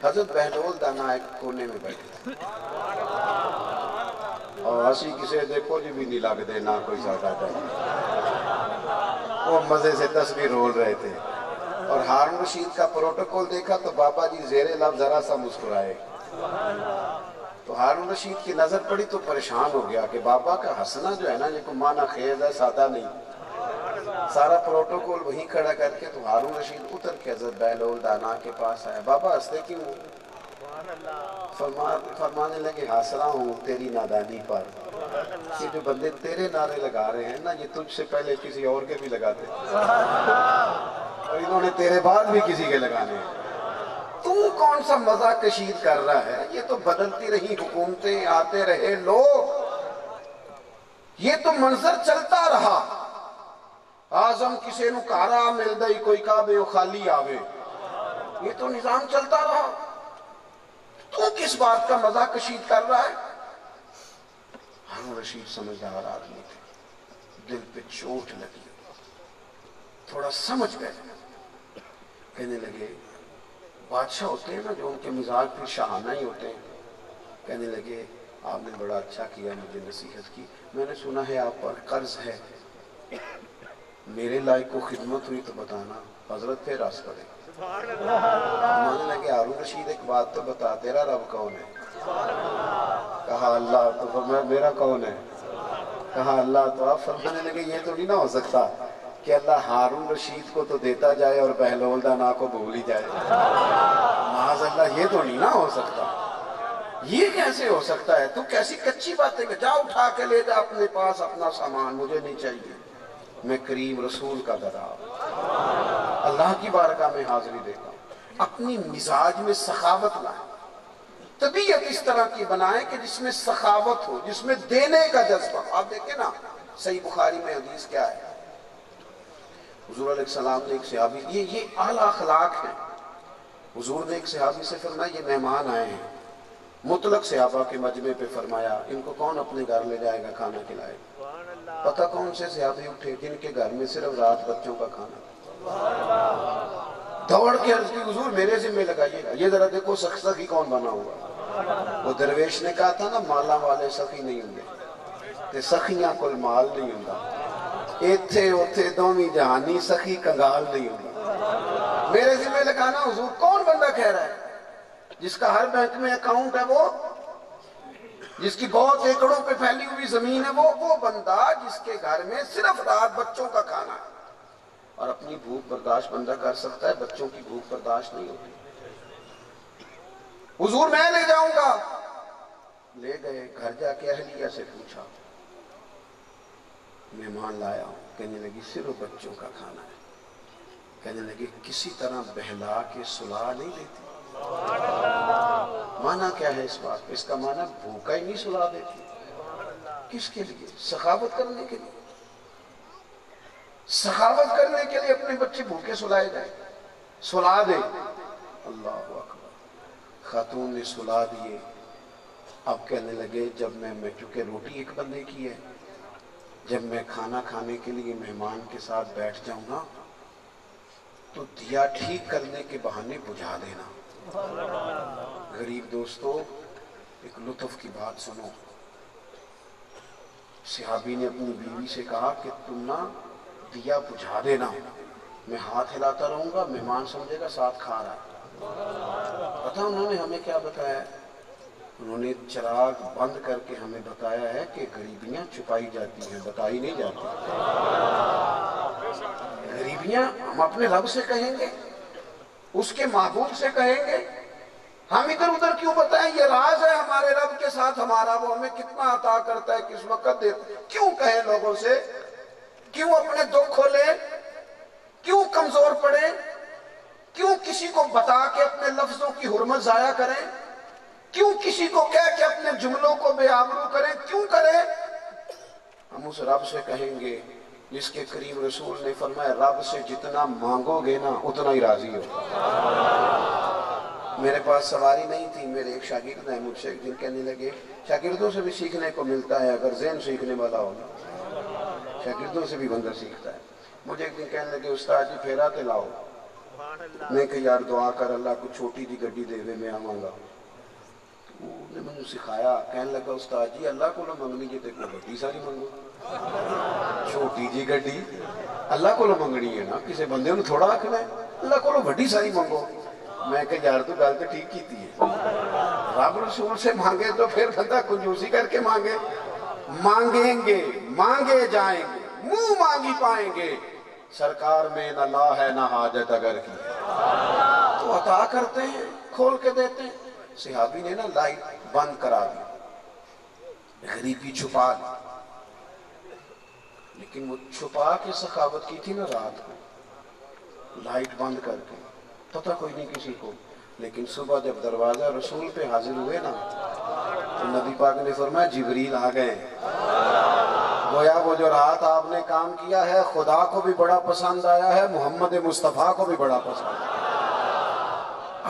حضرت بہلول دانا ایک کونے میں بیٹھے اور ہنسی کسے دیکھو جی بھی نہیں لگ دے نہ کوئی سادہ جائے. وہ مزے سے تصویر رول رہے تھے. اور ہارون رشید کا پروٹوکول دیکھا تو بابا جی زیر لب ذرا سا مسکرائے. تو ہارون رشید کی نظر پڑی تو پریشان ہو گیا کہ بابا کا ہنسنا جو ہے نا یہ کوئی معنی خیز ہے سادہ نہیں. سارا پروٹوکول وہیں کھڑا کر کے تو ہارون رشید اتر کے حضرت بہلول دانا کے پاس آیا. بابا ہنستے کیوں؟ فرمانے لگے ہنس رہا ہوں تیری نادانی پر. یہ جو بندے تیرے نعرے لگا رہے ہیں نا یہ تجھ سے پہلے کسی اور کے بھی لگاتے اور انہوں نے تیرے بعد بھی کسی کے لگانے ہیں. تو کون سا مزہ کشید کر رہا ہے؟ یہ تو بدلتی رہی حکومتیں آتے رہے لوگ. یہ تو منظر چلتا رہا. آزم کسے نو کارا مل دئی کوئی کعبے خالی آوے. یہ تو نظام چلتا رہا. تو کس بات کا مزہ کشید کر رہا ہے؟ ہارون رشید سمجھدار آدمی تھے. دل پہ چوٹ لگی. تھوڑا سمجھ گئے. کہنے لگے بادشاہ ہوتے ہیں نا جو ان کے مزاج پھر شاہانہ ہی ہوتے ہیں. کہنے لگے آپ نے بڑا اچھا کیا مجھے نصیحت کی. میں نے سنا ہے آپ پر قرض ہے. میرے لائق کو خدمت ہوئی تو بتانا. حضرت پھر ہنس پڑے. ماننے لگے ہارون رشید ایک بات تو بتا تیرا رب کون ہے؟ کہا اللہ. تو میرا کون ہے؟ کہا اللہ. تو آپ فرمانے لگے یہ تو نہیں نہ ہو سکتا کہ اللہ ہارون رشید کو تو دیتا جائے اور بہلول دانا کو بھول ہی جائے. معاذ اللہ، یہ تو نہیں نہ ہو سکتا. یہ کیسے ہو سکتا ہے؟ تو کیسی کچی باتیں کہ جا اٹھا کے لے جا اپنے پاس اپنا سامان، مجھے نہیں چاہیے. میں کریم رسول کا گدا اللہ کی بارگاہ میں حاضری دیتا ہوں. اپنی مزاج میں سخاوت لائیں، طبیعت اس طرح کی بنائیں کہ جس میں سخاوت ہو، جس میں دینے کا جذبہ. آپ دیکھیں نا صحیح بخاری میں حدیث کیا ہے، حضور علیہ السلام نے ایک صحابی، یہ اعلیٰ اخلاق ہیں. حضور نے ایک صحابی سے فرمایا یہ مہمان آئے ہیں. مطلق صحابہ کے مجمع پہ فرمایا ان کو کون اپنے گھر لے جائے گا کھانا کھلائے گا؟ پتہ کون سے صحابی اٹھے جن کے گھر میں صرف رات بچوں کا کھانا. دوڑ کے عرض کی حضور میرے ذمہ لگائیے گا، یہ ذرا دیکھو سخی کون بنا ہوا. وہ درویش نے کہا تھا نا مالا والے سخی نہیں ہوں تے سخیاں کل مال نہیں ہوں، ایتھے اوتھے دومی جہانی سخی کنگال نہیں ہوں. میرے ذمہ لگانا حضور. کون بندہ کہہ رہا ہے جس کا ہر بینک میں اکاؤنٹ ہے، وہ جس کی بہت ایکڑوں پہ پھیلی ہوئی زمین ہے، وہ بندہ جس کے گھر میں صرف رات بچوں کا کھانا ہے. اور اپنی بھوک برداشت بندہ کر سکتا ہے، بچوں کی بھوک برداشت نہیں ہوتی. حضور میں لے جاؤں گا. لے گئے، گھر جا کے اہلیہ سے پوچھا، مہمان لایا ہوں. کہنے لگی صرف بچوں کا کھانا ہے. کہنے لگی کسی طرح بہلا کے سلا نہیں دیتی. معنی کیا ہے اس بات؟ اس کا معنی بھوکا ہی نہیں سلا دیتی. کس کے لیے؟ سخاوت کرنے کے لیے. سخاوت کرنے کے لیے اپنے بچے بھوکے سلائے جائیں، سلا دے. اللہ اکبر. خاتون نے سلا دیے. اب کہنے لگے جب میں چونکہ روٹی ایک بندے کی ہے، جب میں کھانا کھانے کے لیے مہمان کے ساتھ بیٹھ جاؤں نا تو دیا ٹھیک کرنے کے بہانے بجھا دینا. غریب دوستو ایک لطف کی بات سنو. صحابی نے اپنی بیوی سے کہا کہ تم نا دیا بجھا دینا، میں ہاتھ ہلاتا رہوں گا، مہمان سمجھے گا ساتھ کھا رہا ہے. پتہ انہوں نے ہمیں کیا بتایا ہے؟ انہوں نے چراغ بند کر کے ہمیں بتایا ہے کہ غریبیاں چھپائی جاتی ہیں، بتائی نہیں جاتی. غریبیاں ہم اپنے رب سے کہیں گے، اس کے محبوب سے کہیں گے. ہم ادھر ادھر کیوں بتائیں؟ یہ راز ہے ہمارے رب کے ساتھ ہمارا، وہ ہمیں کتنا عطا کرتا ہے، کس وقت دیتا ہے. کیوں کہیں لوگوں سے؟ کیوں اپنے دکھ کھولے؟ کیوں کمزور پڑے؟ کیوں کسی کو بتا کے اپنے لفظوں کی حرمت ضائع کریں؟ کیوں کسی کو کہہ کے اپنے جملوں کو بے آبرو کریں؟ کیوں کریں؟ ہم اس رب سے کہیں گے جس کے کریم رسول نے فرمایا رب سے جتنا مانگو گے نا اتنا ہی راضی ہو. میرے پاس سواری نہیں تھی. میرے ایک شاگرد ہیں، مجھ سے ایک دن کہنے لگے شاگردوں سے بھی سیکھنے کو ملتا ہے اگر ذہن سیکھنے والا ہوگا. شاگردوں سے بھی بندہ سیکھتا ہے. مجھے ایک دن کہنے لگے استاد جی پھیرا تے لاؤ. میں کہ یار دعا کر اللہ کو چھوٹی جی گڈی دے دے میں آواں گا. انہوں نے مجھے سکھایا. کہنے لگا استاد جی اللہ کو نہ منگنی جی تے کوئی بڑی ساری منگو. چھوٹی جی گڈی اللہ کو منگنی ہے نا، کسی بندے نے تھوڑا آکھنا ہے اللہ کو بڑی ساری منگو. میں کہ یار تو گل تو ٹھیک کیتی ہے. رب رسول سے مانگے تو پھر بندہ کنجوسی کر کے مانگے. مانگیں گے، مانگے جائیں گے، منہ مانگی پائیں گے. سرکار میں نہ لا ہے نہ حاجت اگر کی تو عطا کرتے ہیں، کھول کے دیتے ہیں. صحابی نے نا لائٹ بند کرا دی، غریبی چھپا دی. لیکن وہ چھپا کے سخاوت کی تھی نا رات کو، لائٹ بند کر کے، پتہ کوئی نہیں کسی کو. لیکن صبح جب دروازہ رسول پہ حاضر ہوئے نا تو نبی پاک نے فرمایا جبریل آ گئے. گویا وہ جو رات آپ نے کام کیا ہے خدا کو بھی بڑا پسند آیا ہے، محمد مصطفیٰ کو بھی بڑا پسند آیا.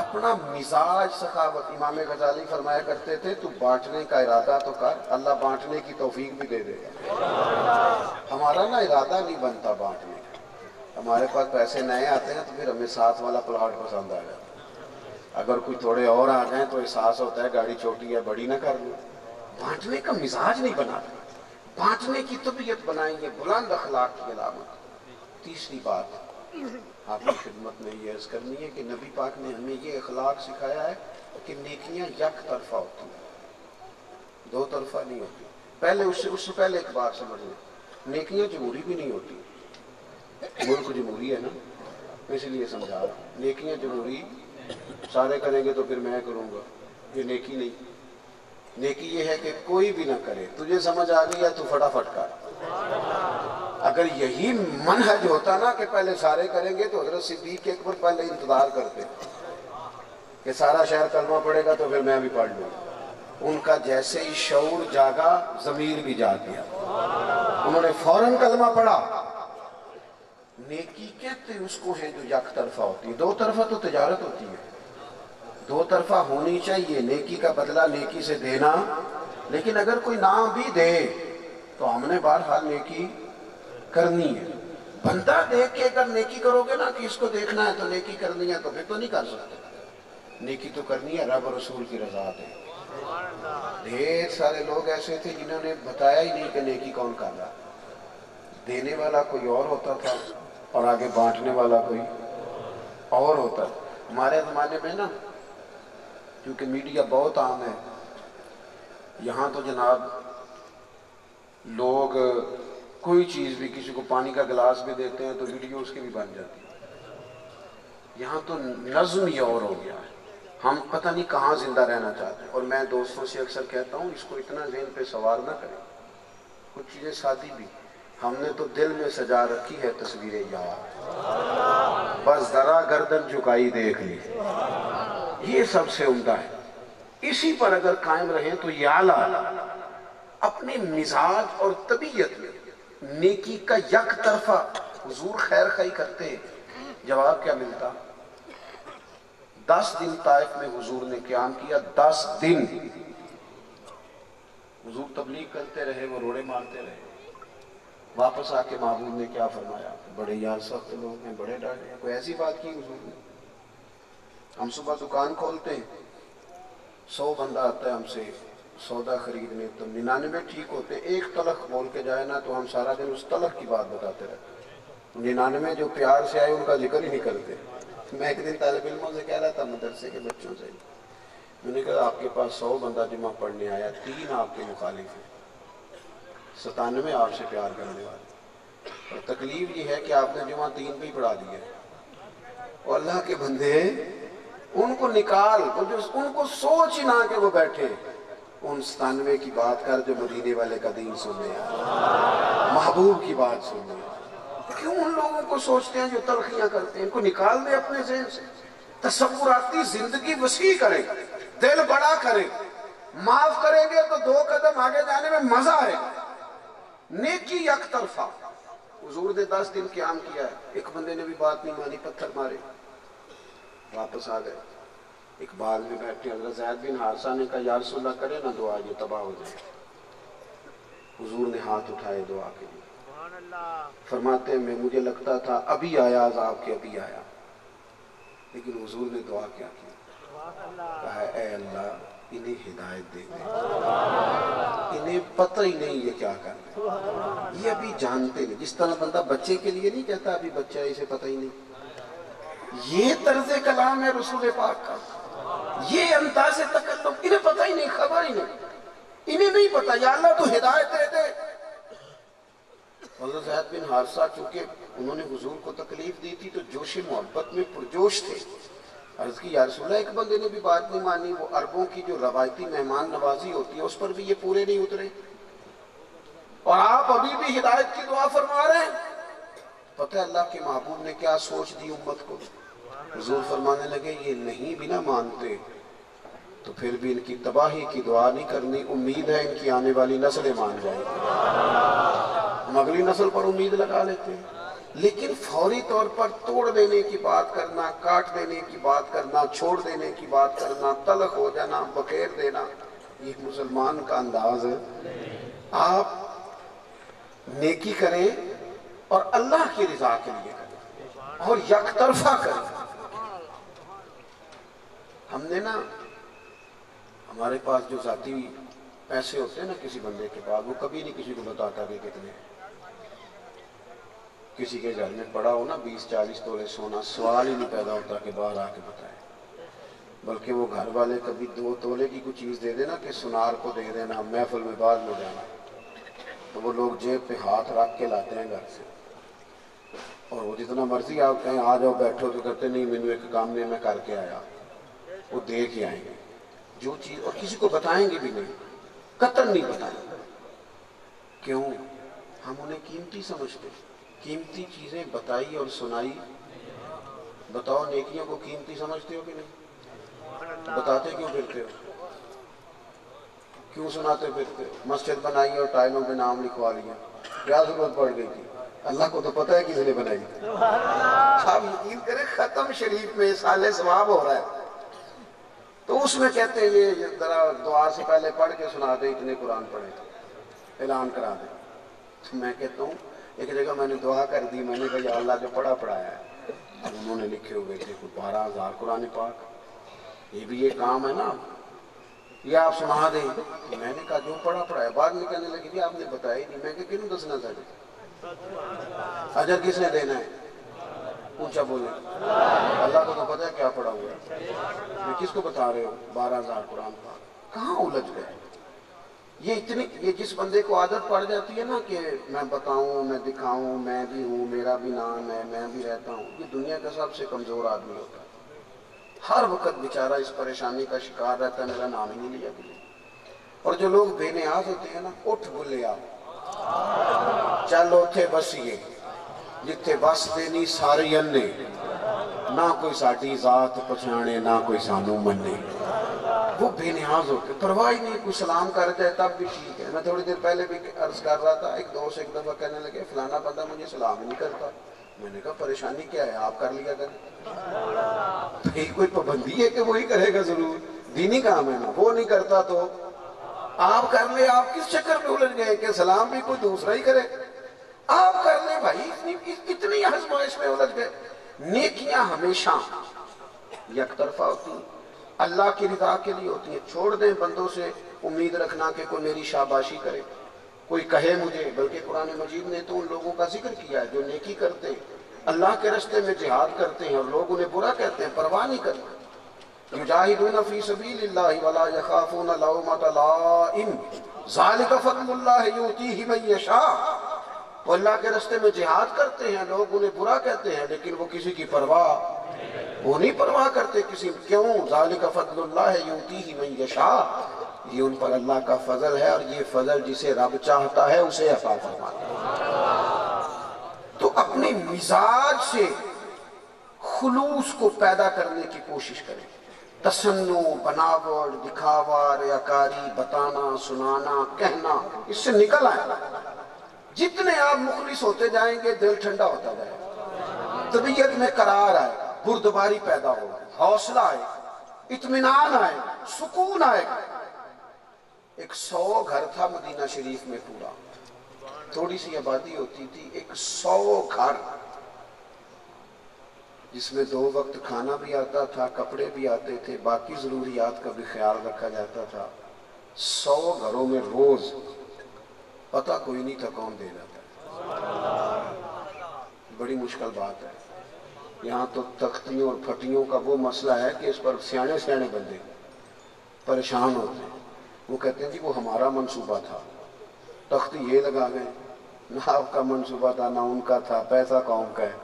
اپنا مزاج سخاوت. امام غزالی فرمایا کرتے تھے تو بانٹنے کا ارادہ تو کر، اللہ بانٹنے کی توفیق بھی دے دے گا. ہمارا نا ارادہ نہیں بنتا بانٹنے کا. ہمارے پاس پیسے نئے آتے ہیں تو پھر ہمیں ساتھ والا پلاٹ پسند آ جاتا. اگر کوئی تھوڑے اور آ جائیں تو احساس ہوتا ہے گاڑی چھوٹی ہے بڑی نہ کر لوں. بانٹنے کا مزاج نہیں بناتے، بانٹنے کی طبیعت بنائیں گے، بلند اخلاق کی علامت. تیسری بات آپ کی خدمت میں یہ عرض کرنی ہے کہ نبی پاک نے ہمیں یہ اخلاق سکھایا ہے کہ نیکیاں یک طرفہ ہوتی ہیں، دو طرفہ نہیں ہوتی. پہلے اس سے پہلے ایک بات سمجھ لیں، نیکیاں ضروری بھی نہیں ہوتی. ملک جمہوری ہے نا، اس لیے سمجھا رہا ہوں۔ نیکیاں جمہوری سارے کریں گے تو پھر میں کروں گا، یہ نیکی نہیں۔ نیکی یہ ہے کہ کوئی بھی نہ کرے، تجھے سمجھ آ گئی ہے تو فٹافٹ کر۔ اگر یہی منہج ہوتا نا کہ پہلے سارے کریں گے تو حضرت صدیق اکبر پہلے انتظار کرتے کہ سارا شہر کلمہ پڑھے گا تو پھر میں بھی پڑھ لوں۔ ان کا جیسے ہی شعور جاگا ضمیر بھی جاگ گیا، انہوں نے فوراً کلمہ پڑھا۔ نیکی کہتے اس کو ہے جو یک طرفہ ہوتی ہے، دو طرفہ تو تجارت ہوتی ہے، دو طرفہ ہونی چاہیے، نیکی کا بدلہ نیکی سے دینا۔ لیکن اگر کوئی نہ بھی دے تو ہم نے بہرحال نیکی کرنی ہے۔ بندہ دیکھ کے اگر نیکی کرو گے نا کہ اس کو دیکھنا ہے تو نیکی کرنی ہے، تو پھر تو نہیں کر سکتے۔ نیکی تو کرنی ہے رب اور رسول کی رضا دے۔ ڈھیر سارے لوگ ایسے تھے جنہوں نے بتایا ہی نہیں کہ نیکی کون کر رہا، دینے والا کوئی اور ہوتا تھا اور آگے بانٹنے والا کوئی اور ہوتا ہے۔ ہمارے زمانے میں نا کیونکہ میڈیا بہت عام ہے، یہاں تو جناب لوگ کوئی چیز بھی، کسی کو پانی کا گلاس بھی دیتے ہیں تو ویڈیو اس کی بھی بن جاتی ہے۔ یہاں تو نظم ہی اور ہو گیا ہے، ہم پتہ نہیں کہاں زندہ رہنا چاہتے ہیں۔ اور میں دوستوں سے اکثر کہتا ہوں اس کو اتنا ذہن پہ سوار نہ کریں، کچھ چیزیں سادی بھی، ہم نے تو دل میں سجا رکھی ہے تصویر یار، بس ذرا گردن جھکائی دیکھ لی، یہ سب سے عمدہ ہے۔ اسی پر اگر قائم رہیں تو یہ اعلیٰ۔ اپنے مزاج اور طبیعت میں نیکی کا یک طرفہ حضور خیر خواہی کرتے، جواب کیا ملتا؟ 10 دن طائف میں حضور نے قیام کیا، 10 دن حضور تبلیغ کرتے رہے، وہ روڑے مارتے رہے۔ واپس آ کے محبوب نے کیا فرمایا؟ بڑے یار سخت لوگ ہیں، بڑے ڈاٹے ہیں، کوئی ایسی بات کی حضور نے؟ ہم صبح دکان کھولتے ہیں، 100 بندہ آتا ہے ہم سے سودا خریدنے، تو 99 ٹھیک ہوتے، ایک تلخ بول کے جائے نا تو ہم سارا دن اس تلخ کی بات بتاتے رہتے۔ 99 جو پیار سے آئے ان کا ذکر ہی نہیں کرتے۔ میں ایک دن طالب علموں سے کہہ رہا تھا، مدرسے کے بچوں سے، میں نے کہا آپ کے پاس 100 بندہ جمعہ پڑھنے آیا، 3 آپ کے مخالف ہیں، 97 آپ سے پیار کرنے والے، اور تکلیف یہ ہے کہ آپ نے جمعہ 3 بھی پڑھا دیا۔ اور اللہ کے بندے ان کو نکال، ان کو سوچ ہی نہ کہ وہ بیٹھے ان 97 کی بات کر جو مدینے والے کا دین سننے آئے، محبوب کی بات سننے آئے۔ کیوں ان لوگوں کو سوچتے ہیں جو تلخیاں کرتے ہیں؟ ان کو نکال دے اپنے ذہن سے، تصوراتی زندگی وسیع کرے، دل بڑا کرے، معاف کریں گے تو 2 قدم آگے جانے میں مزہ آئے گا۔ نیکی یک طرفہ۔ حضور نے 10 دن قیام کیا ہے، ایک بندے نے بھی بات نہیں مانی، پتھر مارے، واپس آ گئے۔ اقبال میں بیٹھے حضرت زید بن حارثہ نے کہا یا رسول اللہ کرے نا دعا، یہ تباہ ہو جائے۔ حضور نے ہاتھ اٹھائے دعا کے لیے، فرماتے ہیں مجھے لگتا تھا ابھی آیا عذاب کے ابھی آیا، لیکن حضور نے دعا کیا کی، کہا اے اللہ انہیں ہدایت دے دے، انہیں پتہ ہی نہیں یہ کیا کر رہے، یہ ابھی جانتے نہیں۔ جس طرح بندہ بچے کے لیے نہیں کہتا ابھی بچہ ہے اسے پتہ ہی نہیں، یہ طرز کلام ہے رسول پاک کا، یہ انداز تکلم، انہیں پتہ ہی نہیں، خبر ہی نہیں، انہیں نہیں پتہ، یا اللہ تو ہدایت دے دے۔ حضرت زید بن حارثہ چونکہ انہوں نے حضور کو تکلیف دی تھی تو جوش محبت میں پرجوش تھے، عرض کی یا رسول اللہ ایک بندے نے بھی بات نہیں مانی، وہ عربوں کی جو روایتی مہمان نوازی ہوتی ہے اس پر بھی یہ پورے نہیں اترے، اور آپ ابھی بھی ہدایت کی دعا فرما رہے ہیں۔ پتہ ہے اللہ کے محبوب نے کیا سوچ دی امت کو؟ حضور فرمانے لگے یہ نہیں بھی نہ مانتے تو پھر بھی ان کی تباہی کی دعا نہیں کرنی، امید ہے ان کی آنے والی نسلیں مان جائیں گی۔ ہم اگلی نسل پر امید لگا لیتے ہیں، لیکن فوری طور پر توڑ دینے کی بات کرنا، کاٹ دینے کی بات کرنا، چھوڑ دینے کی بات کرنا، تلخ ہو جانا، بکیر دینا، یہ مسلمان کا انداز ہے۔ آپ نیکی کریں اور اللہ کی رضا کے لیے کریں اور یک طرفہ کریں۔ ہم نے نا ہمارے پاس جو ذاتی پیسے ہوتے ہیں نا کسی بندے کے پاس، وہ کبھی نہیں کسی کو بتاتا کہ کتنے، کسی کے گھر میں پڑا ہو نا 20-40 تولے سونا، سوال ہی نہیں پیدا ہوتا کہ باہر آ کے بتائے، بلکہ وہ گھر والے کبھی 2 تولے کی کوئی چیز دے دینا کہ سنار کو دے دینا، محفل میں بعد میں جانا، تو وہ لوگ جیب پہ ہاتھ رکھ کے لاتے ہیں گھر سے، اور وہ جتنا مرضی آپ کہیں آ جاؤ بیٹھو تو کہتے نہیں مینو ایک کام میں کر کے آیا، وہ دے کے آئیں گے جو چیز، اور کسی کو بتائیں گے بھی نہیں، قطعاً نہیں بتائیں گے۔ کیوں؟ ہم انہیں قیمتی سمجھتے، قیمتی چیزیں بتائی اور سنائی۔ بتاؤ نیکیوں کو قیمتی سمجھتے ہو کہ نہیں؟ بتاتے کیوں پھرتے ہو؟ کیوں سناتے پھرتے ہو؟ مسجد بنائی اور ٹائلوں پہ نام لکھوا لیا، کیا ضرورت پڑ گئی تھی؟ اللہ کو تو پتہ ہے کس نے بنائی۔ آپ یقین کریں ختم شریف میں سال ثواب ہو رہا ہے، تو اس میں کہتے ہیں یہ ذرا دعا سے پہلے پڑھ کے سنا دے، اتنے قرآن پڑھے اعلان کرا دے۔ تو میں کہتا ہوں ایک جگہ میں نے دعا کر دی، میں نے کہا یا اللہ جو پڑھایا ہے، اب انہوں نے لکھے ہوئے تھے 12,000 قرآن پاک، یہ بھی یہ کام ہے نا، یہ آپ سنا دیں۔ میں نے کہا جو پڑھایا، بعد میں کہنے لگی جی آپ نے بتایا ہی نہیں۔ میں کہا کیوں دسنا تھا جی؟ اجر کس نے دینا ہے؟ اونچا بولے، اللہ کو تو پتہ ہے کیا پڑھا ہوا ہے، میں کس کو بتا رہے ہو 12,000 قرآن پاک؟ کہاں الجھ گئے؟ یہ جس بندے کو عادت پڑ جاتی ہے نا کہ میں بتاؤں، میں دکھاؤں، میں بھی ہوں، میرا بھی نام ہے، میں بھی رہتا ہوں، یہ دنیا کا سب سے کمزور آدمی ہوتا ہے۔ ہر وقت بیچارہ اس پریشانی کا شکار رہتا ہے، میرا نام ہی نہیں لیا گیا۔ اور جو لوگ بے نیاز ہوتے ہیں نا، اٹھ بولے آپ چلو تھے بسیے جتھے بس دینی سارے انے، نہ کوئی ساڈی ذات پچھانے نہ کوئی سانو منے۔ وہ بے نیاز ہوتے، پرواہ ہی نہیں، کوئی سلام کر جائے تب بھی ٹھیک ہے۔ میں تھوڑی دیر پہلے بھی عرض کر رہا تھا، ایک دوست ایک دفعہ کہنے لگے فلانا بندہ مجھے سلام ہی نہیں کرتا۔ میں نے کہا پریشانی کیا ہے، آپ کر لیا کریں۔ بھئی کوئی پابندی ہے کہ وہی کرے گا ضرور؟ دینی کام ہے نا، وہ نہیں کرتا تو آپ کر لیں۔ آپ کس چکر میں الجھ گئے کہ سلام بھی کوئی دوسرا ہی کرے؟ آپ کر لیں بھائی، اتنی آزمائش میں الجھ گئے۔ نیکیاں ہمیشہ یک طرفہ ہوتی ہیں، اللہ کی رضا کے لیے ہوتی ہیں۔ چھوڑ دیں بندوں سے امید رکھنا کہ کوئی میری شاباشی کرے، کوئی کہے مجھے، بلکہ قرآن مجید نے تو ان لوگوں کا ذکر کیا ہے جو نیکی کرتے ہیں، اللہ کے راستے میں جہاد کرتے ہیں اور لوگ انہیں برا کہتے ہیں، پرواہ نہیں کرتے۔ یجاہدون فی سبیل اللہ ولا یخافون لومۃ لائم ذالک فضل اللہ یؤتیہ من یشاء۔ وہ اللہ کے راستے میں جہاد کرتے ہیں، لوگ انہیں برا کہتے ہیں، لیکن وہ کسی کی پرواہ، وہ نہیں پرواہ کرتے کسی۔ کیوں؟ ذالک فضل اللہ یؤتیہ من یشاء، یہ ان پر اللہ کا فضل ہے، اور یہ فضل جسے رب چاہتا ہے اسے عطا فرماتا ہے۔ تو اپنے مزاج سے خلوص کو پیدا کرنے کی کوشش کریں۔ تصنع، بناوٹ، دکھاوا، ریاکاری، بتانا، سنانا، کہنا، اس سے نکل آئے۔ جتنے آپ مخلص ہوتے جائیں گے دل ٹھنڈا ہوتا جائے گا، طبیعت میں قرار آئے گا، بردباری پیدا ہوگی، حوصلہ آئے گا، اطمینان آئے گا، سکون آئے گا۔ ایک 100 گھر تھا مدینہ شریف میں، پورا تھوڑی سی آبادی ہوتی تھی، ایک 100 گھر، جس میں 2 وقت کھانا بھی آتا تھا، کپڑے بھی آتے تھے، باقی ضروریات کا بھی خیال رکھا جاتا تھا۔ 100 گھروں میں روز پتہ کوئی نہیں تھا کون دے جاتا ہے۔ بڑی مشکل بات ہے۔ یہاں تو تختیوں اور پھٹیوں کا وہ مسئلہ ہے کہ اس پر سیانے سیانے بندے پریشان ہوتے ہیں۔ وہ کہتے ہیں جی وہ ہمارا منصوبہ تھا، تختی یہ لگا گئے، نہ آپ کا منصوبہ تھا نہ ان کا تھا، پیسہ قوم کا ہے،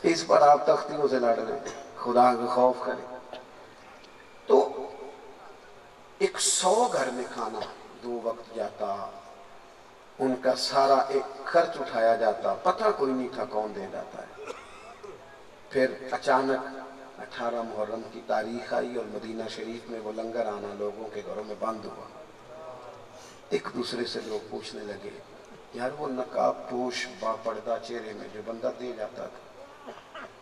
اس پر آپ تختیوں سے لڑ رہے ہیں۔ خدا کا خوف کریں۔ تو ایک 100 گھر میں کھانا 2 وقت جاتا، ان کا سارا ایک خرچ اٹھایا جاتا، پتہ کوئی نہیں تھا کون دے جاتا ہے۔ پھر اچانک 18 محرم کی تاریخ آئی اور مدینہ شریف میں وہ لنگر آنا لوگوں کے گھروں میں بند ہوا۔ ایک دوسرے سے لوگ پوچھنے لگے یار وہ نقاب پوش با پردہ چہرے میں جو بندہ دے جاتا تھا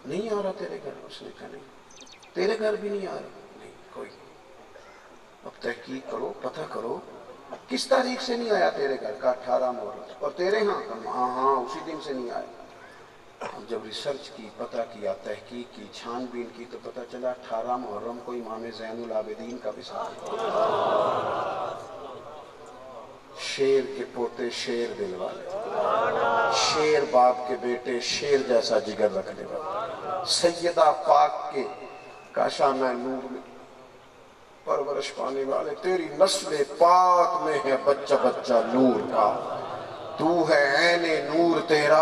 نہیں آ رہا تیرے گھر؟ اس نے کہا نہیں۔ تیرے گھر بھی نہیں آ رہا؟ نہیں کوئی۔ اب تحقیق کرو، پتہ کرو کس تاریخ سے نہیں آیا تیرے گھر کا؟ 18 محرم۔ اور تیرے ہاں؟ ہاں اسی دن سے نہیں آیا۔ جب ریسرچ کی، پتہ کیا، تحقیق کی، چھان بین کی، تو پتہ چلا 18 محرم کو امام زین العابدین کا وصال ہے۔ شیر کے پوتے شیر دل والے، شیر باپ کے بیٹے شیر جیسا جگر رکھنے والے، سیدہ پاک کے کاشانہ نور میں پرورش پانے والے، تیری نسل پاک میں ہے بچہ بچہ نور کا، تو ہے عین نور تیرا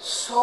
100